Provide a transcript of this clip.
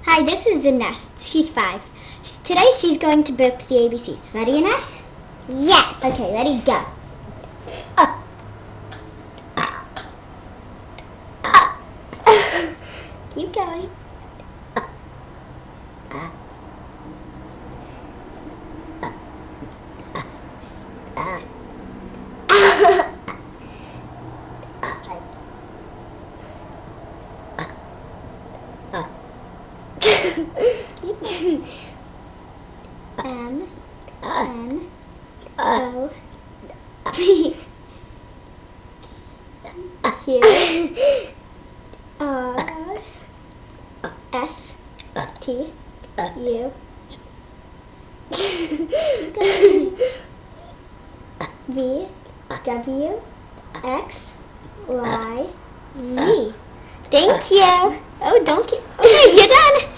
Hi, this is Ines. She's 5. Today she's going to burp the ABCs. Ready, Ines? Yes. Okay, ready, go. Keep going. Keep going. M-N-O P Q R S T U V W X Y Z. Thank you. Oh, don't keep. Okay,